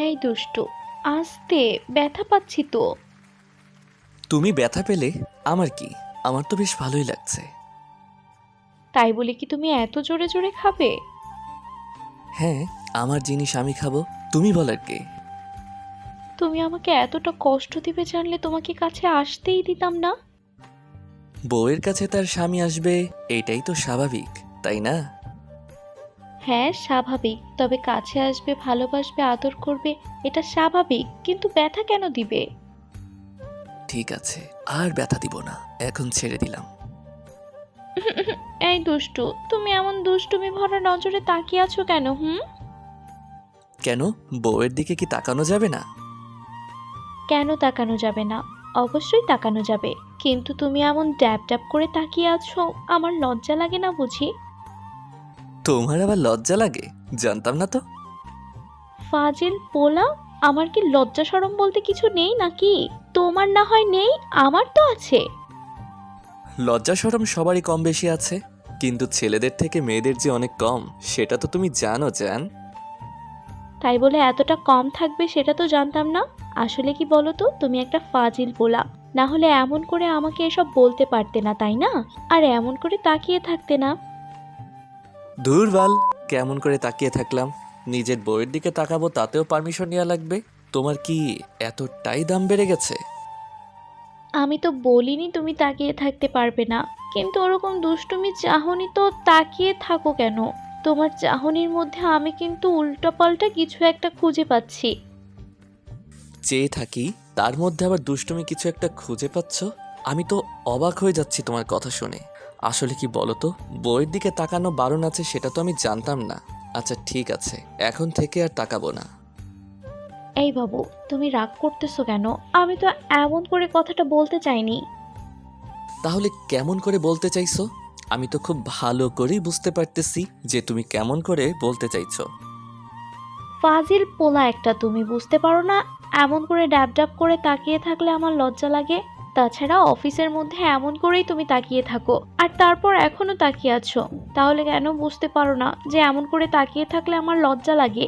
এই দুষ্টু, আস্তে, ব্যথা পাচ্ছি তো। তুমি ব্যথা পেলে আমার কি? আমার তো বেশ ভালোই লাগছে। তাই বলে কি তুমি এত জোরে জোরে খাবে? হ্যাঁ, আমার জিনিস আমি খাবো, তুমি বলার কে? তুমি আমাকে এতটা কষ্ট দিবে জানলে তোমাকে কাছে আসতেই দিতাম না। বউয়ের কাছে তার স্বামী আসবে, এটাই তো স্বাভাবিক, তাই না? হ্যাঁ স্বাভাবিক, তবে কাছে আসবে, ভালোবাসবে, আদর করবে, এটা স্বাভাবিক, কিন্তু ব্যথা কেন দিবে? ঠিক আছে, আর ব্যথা দিব না, এখন ছেড়ে দিলাম। এই দুষ্টু, তুমি এমন দুষ্টুমি ভরা নজরে তাকিয়ে আছো কেন? কেন, বউয়ের দিকে কি তাকানো যাবে না? কেন তাকানো যাবে না? অবশ্যই তাকানো যাবে, কিন্তু তুমি এমন ড্যাব ড্যাব করে তাকিয়ে আছো, আমার লজ্জা লাগে না বুঝি? তোমার আবার লজ্জা লাগে? জানতাম না তো। ফাজিল পোলা, আমার কি লজ্জা শরম বলতে কিছু নেই নাকি? তোমার না হয় নেই, আমার তো আছে। লজ্জা শরম সবারই কম বেশি আছে, কিন্তু ছেলেদের থেকে মেয়েদের যে অনেক কম, সেটা তো তুমি জানো জান। তাই বলে এতটা কম থাকবে সেটা তো জানতাম না। আসলে কি বলো তো, তুমি একটা ফাজিল পোলা। না হলে এমন করে আমাকে এসব বলতে পারতে না, তাই না? আর এমন করে তাকিয়ে থাকতে না। দুর্বল, কেমন করে তাকিয়ে থাকলাম? নিজের বউয়ের দিকে তাকাবো তাতেও পারমিশন নেওয়া লাগবে? তোমার কি এতটাই দাম বেড়ে গেছে? আমি তো বলিনি তুমি তাকিয়ে থাকতে পারবে না, কিন্তু ওরকম দুষ্টুমি চাহনি তো তাকিয়ে থাকো কেন? তোমার চাহনির মধ্যে আমি কিন্তু উল্টোপাল্টা কিছু একটা খুঁজে পাচ্ছি। চেয়ে থাকি, তার মধ্যে আবার দুষ্টুমি কিছু একটা খুঁজে পাচ্ছ? আমি তো অবাক হয়ে যাচ্ছি তোমার কথা শুনে। আসলে কি বলো তো, বউয়ের দিকে তাকানো বারণ আছে সেটা তো আমি জানতাম না। আচ্ছা ঠিক আছে, এখন থেকে আর তাকাবো না। এই বাবু, তুমি রাগ করতেছো কেন? আমি তো এমন করে কথাটা বলতে চাইনি। তাহলে কেমন করে বলতে চাইছো? আমি তো খুব ভালো করেই বুঝতে পারতেছি যে তুমি কেমন করে বলতে চাইছো। ফাজিল পোলা একটা, তুমি বুঝতে পারো না? এমন করে ড্যাব ড্যাব করে তাকিয়ে থাকলে আমার লজ্জা লাগে। তাছাড়া অফিসের মধ্যে এমন করেই তুমি তাকিয়ে থাকো, আর তারপর এখনো তাকিয়ে আছো। তাহলে কেন বুঝতে পারো না যে এমন করে তাকিয়ে থাকলে আমার লজ্জা লাগে?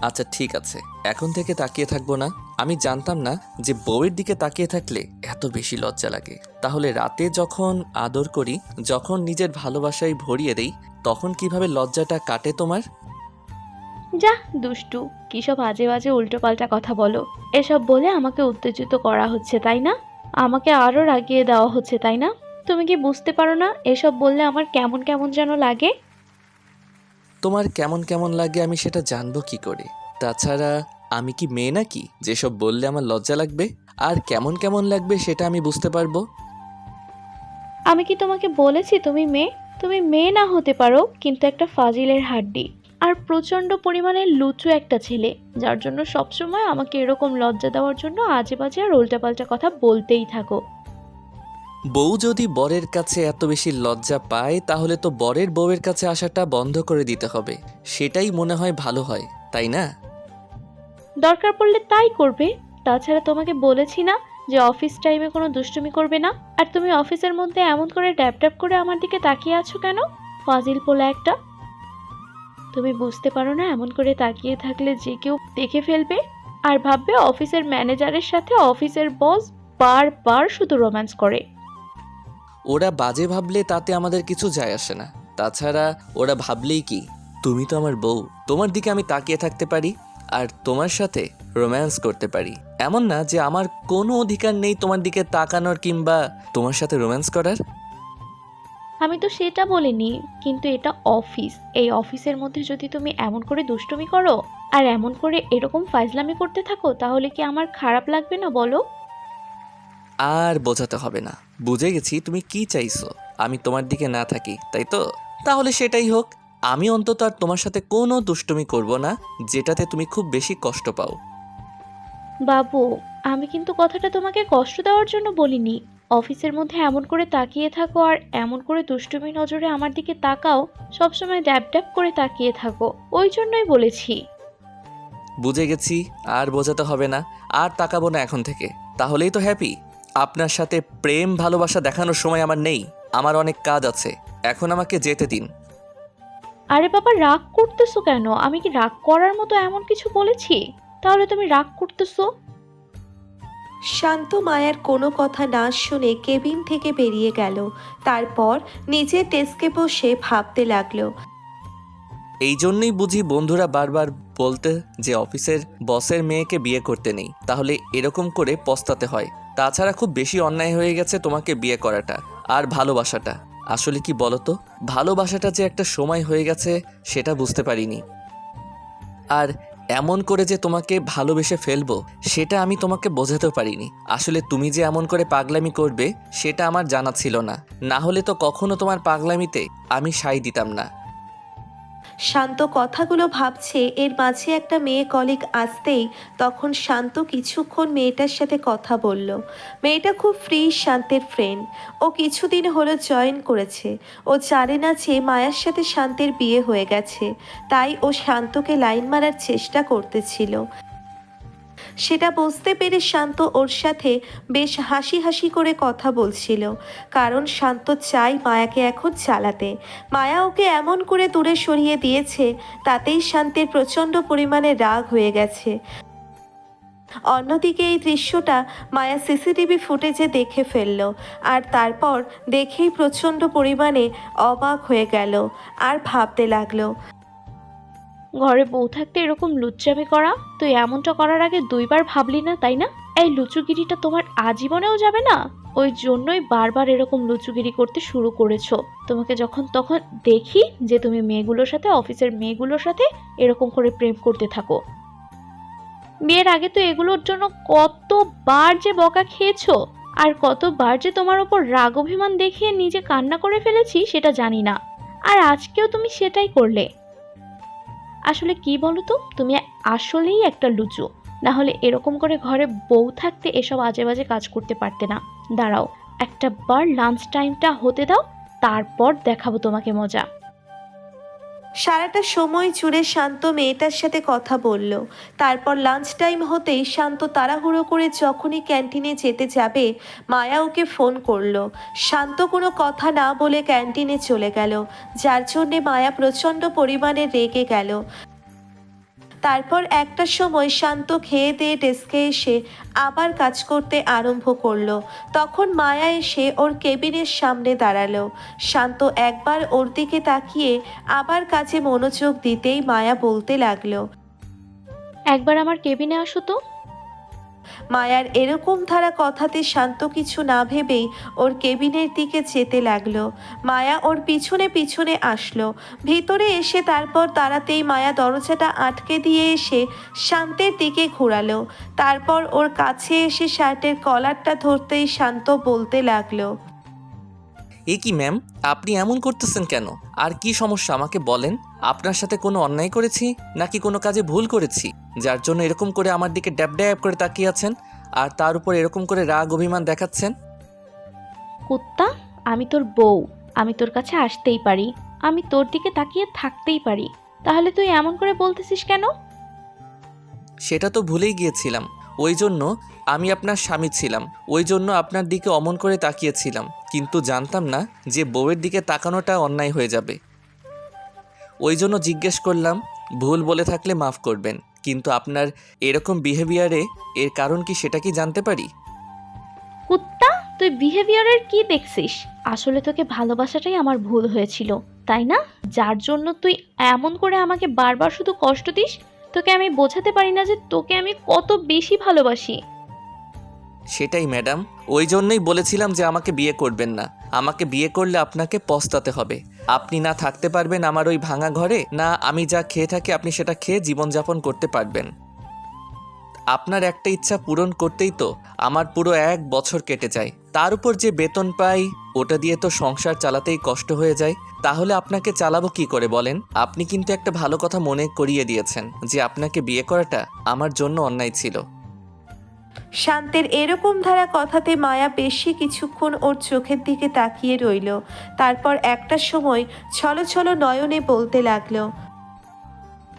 আচ্ছা ঠিক আছে, এখন থেকে তাকিয়ে থাকবো না। আমি জানতাম না যে বউয়ের দিকে তাকিয়ে থাকলে এত বেশি লজ্জা লাগে। তাহলে রাতে যখন আদর করি, যখন নিজের ভালোবাসায় ভরিয়ে দেই, তখন কিভাবে লজ্জাটা কাটে তোমার? যা দুষ্টু, কিসব আজে বাজে উল্টো পাল্টা কথা বলো। এসব বলে আমাকে উত্তেজিত করা হচ্ছে, তাই না? আমাকে আরো রাগিয়ে দেওয়া হচ্ছে, তাই না? তুমি কি বুঝতে পারো না এসব বললে আমার কেমন কেমন যেন লাগে? তোমার কেমন কেমন লাগে আমি সেটা জানবো কি করে? তাছাড়া আমি কি মেয়ে নাকি যেসব বললে আমার লজ্জা লাগবে? আর কেমন কেমন লাগবে সেটা আমি বুঝতে পারবো। আমি কি তোমাকে বলেছি তুমি মেয়ে? তুমি মেয়ে না হতে পারো, কিন্তু একটা ফাজিলের হাড্ডি। আর প্রচন্ড পরিমাণে লুচু একটা ছেলে, যার জন্য সবসময় আমাকে এরকম লজ্জা দেওয়ার জন্য আজে বাজে আর উল্টাপাল্টা কথা বলতেই থাকো। বউ যদি বরের কাছে এত বেশি লজ্জা পায়, তাহলে তো বরের বউয়ের কাছে আসাটা বন্ধ করে দিতে হবে। সেটাই মনে হয় ভালো হয়, তাই না? দরকার পড়লে তাই করবে। তাছাড়া তোমাকে বলেছি না যে অফিস টাইমে কোনো দুষ্টুমি করবে না? আর তুমি অফিসের মধ্যে এমন করে ড্যাব ড্যাব করে আমার দিকে তাকিয়ে আছো কেন? ফাজিল পোলা একটা। তুমি বুঝতে পারো না এমন করে তাকিয়ে থাকলে যে কেউ দেখে ফেলবে, আর ভাববে অফিসের ম্যানেজারের সাথে অফিসের বস বারবার শুধু রোম্যান্স করে। ওরা বাজে ভাবলে তাতে আমাদের কিছু যায় আসে না। তাছাড়া ওরা ভাবলেই কি, তুমি তো আমার বউ, তোমার দিকে আমি তাকিয়ে থাকতে পারি আর তোমার সাথে রোম্যান্স করতে পারি। এমন না যে আমার কোনো অধিকার নেই তোমার দিকে তাকানোর কিংবা তোমার সাথে রোম্যান্স করার। আমি তো সেটা বলিনি, কিন্তু এটা অফিস। এই অফিসের মধ্যে যদি তুমি এমন করে দুষ্টুমি করো আর এমন করে এরকম ফাজলামি করতে থাকো, তাহলে কি আমার খারাপ লাগবে না বলো? আর বোঝাতে হবে না, বুঝে গেছি তুমি কি চাইছো। আমি তোমার দিকে না থাকি, তাই তো? তাহলে সেটাই হোক। আমি অন্তত আর তোমার সাথে কোনো দুষ্টুমি করব না যেটাতে তুমি খুব বেশি কষ্ট পাও। বাবু, আমি কিন্তু কথাটা তোমাকে কষ্ট দেওয়ার জন্য বলিনি। অফিসের মধ্যে এমন করে তাকিয়ে থাকো আর এমন করে দুষ্টুমি নজরে আমার দিকে তাকাও, সবসময় ড্যাব ড্যাব করে তাকিয়ে থাকো, ওই জন্যই বলেছি। বুঝে গেছি, আর বোঝাতে হবে না। আর তাকাবো না এখন থেকে, তাহলেই তো হ্যাপি। আপনার সাথে প্রেম ভালোবাসা দেখানোর সময় আমার নেই। আমার অনেক কাজ আছে, এখন আমাকে যেতে দিন। আরে বাবা, রাগ করতেছো কেন? আমি কি রাগ করার মতো এমন কিছু বলেছি? তাহলে তুমি রাগ করতেছো? শান্ত মায়ার কোনো কথা না শুনে কেবিন থেকে বেরিয়ে গেল। তারপর নিজের ডেস্কে বসে ভাবতে লাগলো। এই জন্যই বুঝি বন্ধুরা বারবার বলতে যে অফিসের বসের মেয়েকে বিয়ে করতে নেই, তাহলে এরকম করে পস্তাতে হয়। তাছাড়া খুব বেশি অন্যায় হয়ে গেছে তোমাকে বিয়ে করাটা। আর ভালোবাসাটা আসলে কি বলো তো, ভালোবাসাটা যে একটা সময় হয়ে গেছে সেটা বুঝতে পারিনি। আর এমন করে যে তোমাকে ভালোবেসে ফেলবো সেটা আমি তোমাকে বোঝাতেও পারিনি। আসলে তুমি যে এমন করে পাগলামি করবে সেটা আমার জানা ছিল না, না হলে তো কখনো তোমার পাগলামিতে আমি সাই দিতাম না। শান্ত কথাগুলো ভাবছে, এর মাঝে একটা মেয়ে কলিগ আসতেই তখন শান্ত কিছুক্ষণ মেয়েটার সাথে কথা বলল। মেয়েটা খুব ফ্রি, শান্তের ফ্রেন্ড। ও কিছুদিন হলো জয়েন করেছে। ও জানে না যে মায়ার সাথে শান্তের বিয়ে হয়ে গেছে, তাই ও শান্তকে লাইন মারার চেষ্টা করতেছিল। সেটা বুঝতে পেরে শান্ত ওর সাথে বেশ হাসি হাসি করে কথা বলছিল, কারণ শান্ত চায় মায়াকে এখন চালাতে। মায়া ওকে এমন করে দূরে সরিয়ে দিয়েছে, তাতেই শান্তের প্রচণ্ড পরিমাণে রাগ হয়ে গেছে। অন্যদিকে এই দৃশ্যটা মায়া সিসিটিভি ফুটেজে দেখে ফেলল, আর তারপর দেখেই প্রচণ্ড পরিমাণে অবাক হয়ে গেল আর ভাবতে লাগলো। ঘরে বউ থাকতে এরকম লুচ্চামি করা? তুই এমনটা করার আগে দুইবার ভাবলি না, তাই না? এই লুচুগিরিটা তোমার আজীবনেও যাবে না। ওই জন্যই বারবার এরকম লুচুগিরি করতে শুরু করেছো। তোমাকে যখন তখন দেখি যে তুমি মেয়েগুলোর সাথে, অফিসের মেয়েগুলোর সাথে এরকম করে প্রেম করতে থাকো। বিয়ের আগে তো এগুলোর জন্য কতবার যে বকা খেয়েছো, আর কতবার যে তোমার ওপর রাগ অভিমান দেখিয়ে নিজে কান্না করে ফেলেছি সেটা জানি না। আর আজকেও তুমি সেটাই করলে। আসলে কি বলো তো, তুমি আসলেই একটা লুচু। না হলে এরকম করে ঘরে বউ থাকতে এসব আজে বাজে কাজ করতে পারতে না। দাঁড়াও, একটা বার লাঞ্চ টাইমটা হতে দাও, তারপর দেখাবো তোমাকে মজা। সারাটা সময় জুড়ে শান্ত মেয়েটার সাথে কথা বলল। তারপর লাঞ্চ টাইম হতেই শান্ত তাড়াহুড়ো করে যখনই ক্যান্টিনে যেতে যাবে, মায়া ওকে ফোন করলো। শান্ত কোনো কথা না বলে ক্যান্টিনে চলে গেল, যার জন্যে মায়া প্রচণ্ড পরিমাণে রেগে গেল। তারপর একটা সময় শান্ত খেয়ে দিয়ে ডেস্কে এসে আবার কাজ করতে আরম্ভ করলো। তখন মায়া এসে ওর কেবিনের সামনে দাঁড়ালো। শান্ত একবার ওর দিকে তাকিয়ে আবার কাজে মনোযোগ দিতেই মায়া বলতে লাগলো। একবার আমার কেবিনে আসো তো। মায়ার এরকম ধারা কথাতে শান্ত কিছু না ভেবেই ওর কেবিনের দিকে যেতে লাগলো। মায়া ওর পিছনে পিছনে আসলো। ভিতরে এসে তারপর দাঁড়াতেই মায়া দরজাটা আটকে দিয়ে এসে শান্তের দিকে ঘোরালো। তারপর ওর কাছে এসে শার্টের কলারটা ধরতেই শান্ত বলতে লাগলো। এ কি ম্যাম, আপনি এমন করতেছেন কেন? আর কি সমস্যা আমাকে বলেন। আপনার সাথে কোনো অন্যায় করেছি নাকি কোনো কাজে ভুল করেছি যার জন্য এরকম করে আমার দিকে ড্যাব ড্যাব করে তাকিয়ে আছেন আর তার উপর এরকম করে রাগ অভিমান দেখাচ্ছেন? কুত্তা, আমি তোর বউ। আমি তোর কাছে আসতেই পারি, আমি তোর দিকে তাকিয়ে থাকতেই পারি। তাহলে তুই এমন করে বলতেছিস কেন? সেটা তো ভুলেই গিয়েছিলাম। ওই জন্য আমি আপনার স্বামী ছিলাম, ওই জন্য আপনার দিকে অমন করে তাকিয়েছিলাম, কিন্তু জানতাম না যে বউয়ের দিকে তাকানোটা অন্যায় হয়ে যাবে। ওই জন্য জিজ্ঞেস করলাম। ভুল বলে থাকলে মাফ করবেন, কিন্তু আপনার এরকম বিহেভিয়ারে এর কারণ কি সেটা কি জানতে পারি? কুত্তা, তুই বিহেভিয়ারের কি দেখছিস? আসলে তোকে ভালোবাসাটাই আমার ভুল হয়েছিল, তাই না? যার জন্য তুই এমন করে আমাকে বারবার শুধু কষ্ট দিস। তোকে আমি বোঝাতে পারি না যে তোকে আমি কত বেশি ভালোবাসি। সেটাই ম্যাডাম, ওই জন্যই বলেছিলাম যে আমাকে বিয়ে করবেন না। আমাকে বিয়ে করলে আপনাকে পস্তাতে হবে। আপনি না থাকতে পারবেন আমার ওই ভাঙা ঘরে, না আমি যা খেয়ে থাকি আপনি সেটা খেয়ে জীবনযাপন করতে পারবেন। আপনার একটা ইচ্ছা পূরণ করতেই তো আমার পুরো 1 বছর কেটে যায়। তার উপর যে বেতন পাই ওটা দিয়ে তো সংসার চালাতেই কষ্ট হয়ে যায়। তাহলে আপনাকে চালাবো কি করে বলেন? আপনি কিন্তু একটা ভালো কথা মনে করিয়ে দিয়েছেন যে আপনাকে বিয়ে করাটা আমার জন্য অন্যায় ছিল। শান্তের এরকম ধারা কথাতে মায়া বেশি কিছুক্ষণ ওর চোখের দিকে তাকিয়ে রইল। তারপর একটা সময় ছলো ছলো নয়নে বলতে লাগলো।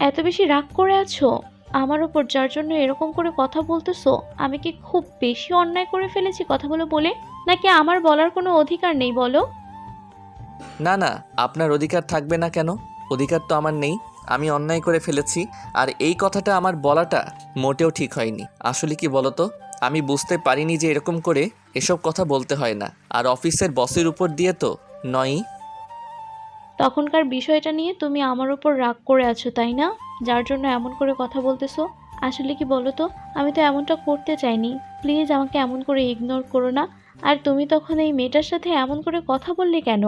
এত বেশি রাগ করে আছো আমার ওপর, যার জন্য এরকম করে কথা বলতেছো? আমি কি খুব বেশি অন্যায় করে ফেলেছি কথাগুলো বলে, নাকি আমার বলার কোনো অধিকার নেই বলো? না না, আপনার অধিকার থাকবে না কেন? অধিকার তো আমার নেই। আমি অন্যায় করে ফেলেছি, আর এই কথাটা আমার বলাটা মোটেও ঠিক হয়নি। আসলে কি বলতো, আমি বুঝতে পারিনি যে এরকম করে এসব কথা বলতে হয় না, আর অফিসের বসের উপর দিয়ে তো নয়ই। তখনকার বিষয়টা নিয়ে তুমি আমার উপর রাগ করে আছো তাই না, যার জন্য এমন করে কথা বলতেছো। আসলে কি বলো তো, আমি তো এমনটা করতে চাইনি। প্লিজ আমাকে এমন করে ইগনোর করো না। আর তুমি তখন এই মেয়েটার সাথে এমন করে কথা বললে কেন?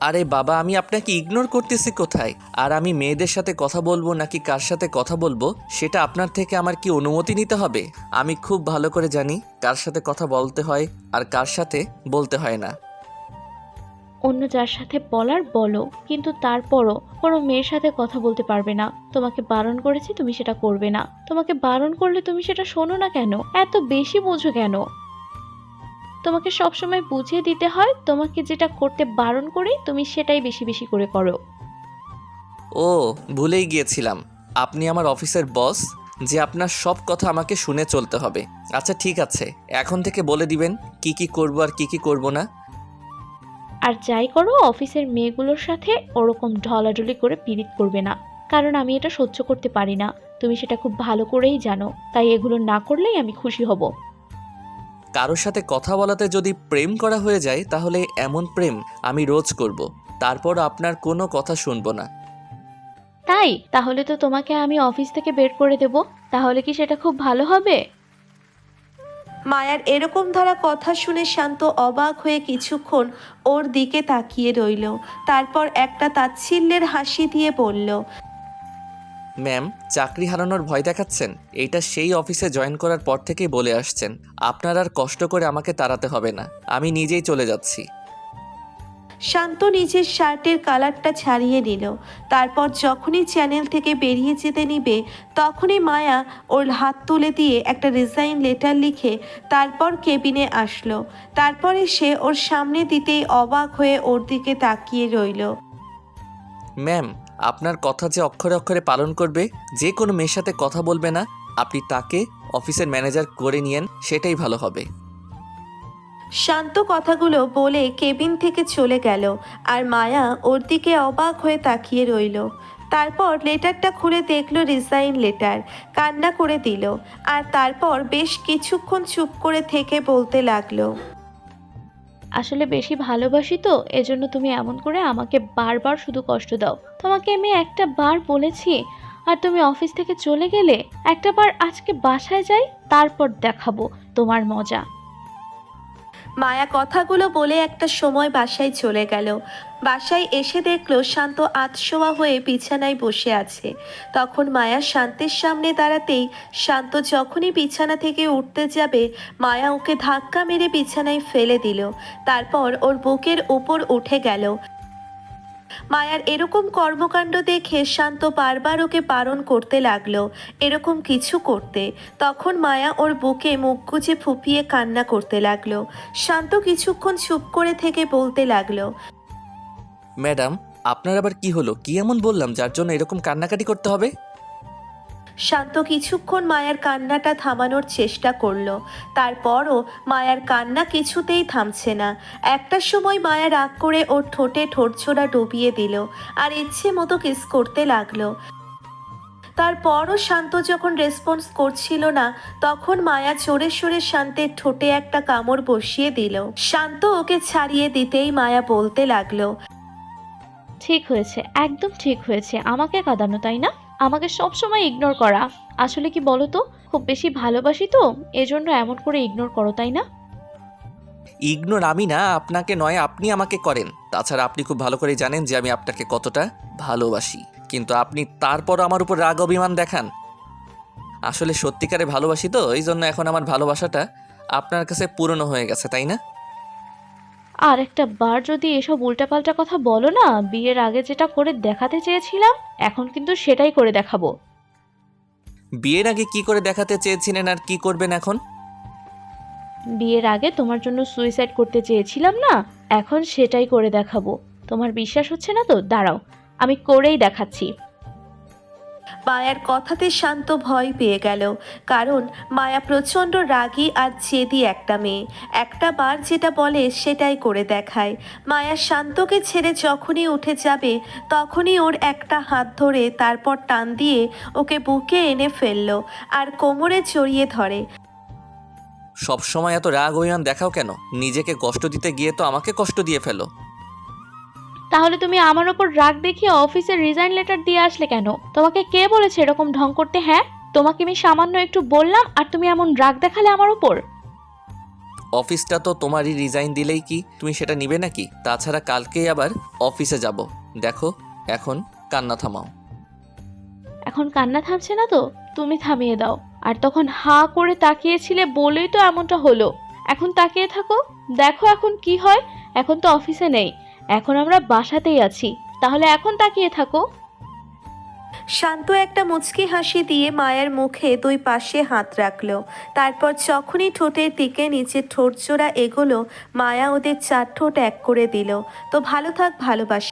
আরে বাবা, আমি আপনাকে ইগনোর করতেছি কোথায়? আর আমি মেয়েদের সাথে কথা বলবো নাকি কার সাথে কথা বলবো সেটা আপনার থেকে আমার কি অনুমতি নিতে হবে? আমি খুব ভালো করে জানি কার সাথে কথা বলতে হয় আর কার সাথে বলতে হয় না। অন্য যার সাথে বলার বলো, কিন্তু তারপরও কোনো মেয়ের সাথে কথা বলতে পারবে না। তোমাকে বারণ করেছি, তুমি সেটা করবে না। তোমাকে বারণ করলে তুমি সেটা শোনো না কেন? এত বেশি বোঝো কেন? তোমাকে সবসময় বুঝিয়ে দিতে হয়, তোমাকে যেটা করতে বারণ করি তুমি সেটাই বেশি বেশি করে করো। ও, ভুলেই গিয়েছিলাম, আপনি আমার অফিসের বস, যে আপনার সব কথা আমাকে শুনে চলতে হবে। আচ্ছা ঠিক আছে, এখন থেকে বলে দিবেন কি কি করব আর কি কি করব না। আর যাই করো, অফিসের মেয়েগুলোর সাথে ওরকম ঢলাঢলি করে পিরিত করবে না, কারণ আমি এটা সহ্য করতে পারি না। তুমি সেটা খুব ভালো করেই জানো, তাই এগুলো না করলেই আমি খুশি হব। কারোর সাথে কথা বলাতে যদি প্রেম করা হয়ে যায় তাহলে এমন প্রেম আমি রোজ করব, তারপর আপনার কোনো কথা শুনবো না। তাই তাহলে তো তোমাকে আমি অফিস থেকে বের করে দেব। তাহলে কি সেটা খুব ভালো হবে? মায়ার এরকম ধরা কথা শুনে শান্ত অবাক হয়ে কিছুক্ষণ ওর দিকে তাকিয়ে রইল। তারপর একটা তাচ্ছিল্যের হাসি দিয়ে বলল, ম্যাম, চাকরি হারানোর ভয় দেখাচ্ছেন? এইটা সেই অফিসে জয়েন করার পর থেকেই বলে আসছেন। আপনার আর কষ্ট করে আমাকে তাড়াতে হবে না, আমি নিজেই চলে যাচ্ছি। শান্ত নিজের শার্টের কালারটা ছাড়িয়ে নিল। তারপর যখনই চ্যানেল থেকে বেরিয়ে যেতে নিবে তখনই মায়া ওর হাত তুলে দিয়ে একটা রিজাইন লেটার লিখে তারপর কেবিনে আসলো। তারপরে সে ওর সামনে দিতেই অবাক হয়ে ওর দিকে তাকিয়ে রইল। ম্যাম, আপনার কথা যে অক্ষরে অক্ষরে পালন করবে, যে কোনো মেয়ের সাথে কথা বলবে না, আপনি তাকে অফিসের ম্যানেজার করে নিয়েন, সেটাই ভালো হবে। শান্ত কথাগুলো বলে কেবিন থেকে চলে গেল। আর মায়া ওর দিকে অবাক হয়ে তাকিয়ে রইল। তারপর লেটারটা খুলে দেখলো রিজাইন লেটার, কান্না করে দিল। আর তারপর বেশ কিছুক্ষণ চুপ করে থেকে বলতে লাগলো, আসলে বেশি ভালোবাসি তো, এজন্য তুমি এমন করে আমাকে বারবার শুধু কষ্ট দাও। তোমাকে আমি একটা বার বলেছি আর তুমি অফিস থেকে চলে গেলে। একটা বার আজকে বাসায় যাই, তারপর দেখাবো তোমার মজা। মায়া কথাগুলো বলে একটা সময় বাসায় চলে গেল। বাসায় এসে দেখলো শান্ত আধশোয়া হয়ে বিছানায় বসে আছে। তখন মায়া শান্তের সামনে দাঁড়াতেই শান্ত যখনই বিছানা থেকে উঠতে যাবে মায়া ওকে ধাক্কা মেরে বিছানায় ফেলে দিল। তারপর ওর বুকের উপর উঠে গেল। মায়ার এরকম কর্মকাণ্ড দেখে শান্ত বারবার ওকে বারণ করতে লাগলো এরকম কিছু করতে। তখন মায়া ওর বুকে মুখ গুজে ফুপিয়ে কান্না করতে লাগলো। শান্ত কিছুক্ষণ চুপ করে থেকে বলতে লাগলো, ম্যাডাম, আপনার আবার কি হলো? কি এমন বললাম যার জন্য এরকম কান্নাকাটি করতে হবে? শান্ত কিছুক্ষণ মায়ার কান্নাটা থামানোর চেষ্টা করলো। তারপরও মায়ার কান্না কিছুতেই থামছে না। একটা সময় মায়া রাগ করে ওর ঠোঁটে ঠোঁটছোড়া ডুবিয়ে দিল আর ইচ্ছে মতো কিস করতে লাগলো। তারপরও শান্ত যখন রেসপন্স করছিল না তখন মায়া জোরে সোরে শান্তের ঠোঁটে একটা কামড় বসিয়ে দিল। শান্ত ওকে ছাড়িয়ে দিতেই মায়া বলতে লাগলো, ঠিক হয়েছে, একদম ঠিক হয়েছে আমাকে কাঁদানো, তাই না? আমাকে সব সময় ইগনোর করা। আসলে কি বলো তো, খুব বেশি ভালোবাসি তো, এজন্য এমন করে ইগনোর করো, তাই না? ইগনোর আমি না, আপনাকে নয়, আপনি আমাকে করেন। তাছাড়া আপনি খুব ভালো করে জানেন যে আমি আপনাকে কতটা ভালোবাসি, কিন্তু আপনি তারপর আমার উপর রাগ অভিমান দেখান। আসলে সত্যিকারে ভালোবাসি তো, এই জন্য এখন আমার ভালোবাসাটা আপনার কাছে পুরনো হয়ে গেছে, তাই না? আর একটা বার যদি এসব উল্টাপাল্টা কথা বলো না, বিয়ের আগে যেটা করে দেখাতে চেয়েছিলাম এখন কিন্তু সেটাই করে দেখাবো। বিয়ের আগে কি করে দেখাতে চেয়েছিলেন আর কি করবেন এখন? বিয়ের আগে তোমার জন্য সুইসাইড করতে চেয়েছিলাম না, এখন সেটাই করে দেখাবো। তোমার বিশ্বাস হচ্ছে না তো, দাঁড়াও, আমি করেই দেখাচ্ছি। মায়ার কথাতে শান্ত ভয় পেয়ে গেল, কারণ মায়া প্রচণ্ড রাগী আর জেদি একটা মেয়ে। একটা বার যেটা বলে সেটাই করে দেখায়। মায়া শান্তকে ছেড়ে যখনই উঠে যাবে তখনই ওর একটা হাত ধরে তারপর টান দিয়ে ওকে বুকে এনে ফেললো আর কোমরে জড়িয়ে ধরে। সবসময় এত রাগ অভিমান দেখাও কেন? নিজেকে কষ্ট দিতে গিয়ে তো আমাকে কষ্ট দিয়ে ফেলো। তাহলে তুমি আমার ওপর রাগ দেখিয়ে অফিসের রিজাইন লেটার দিয়ে আসলে কেন? তোমাকে কে বলেছে এরকম ঢং করতে? হ্যাঁ, তোমাকে আমি সামান্য একটু বললাম আর তুমি এমন রাগ দেখালে আমার উপর। অফিসটা তো তোমারই, রিজাইন দিলেই কি তুমি সেটা নিবে নাকি? তাছাড়া কালকেই আবার অফিসে যাব। দেখো, এখন কান্না থামাও। এখন কান্না থামছে না তো? তুমি থামিয়ে দাও। আর তখন হাঁ করে তাকিয়েছিলে বলেই তো এমনটা হলো। এখন তাকিয়ে থাকো, দেখো এখন কি হয়। এখন তো অফিসে নেই, এখন আমরা বাসাতেই আছি। তাহলে এখন তাকিয়ে থাকো। শান্ত একটা মুচকি হাসি দিয়ে মায়ের মুখে দুই পাশে হাত রাখলো। তারপর যখনই ঠোঁটের দিকে নিচের ঠোঁট জোড়া এগোলো, মায়া ওদের চার ঠোঁট এক করে দিল। তো ভালো থাক ভালোবাসা।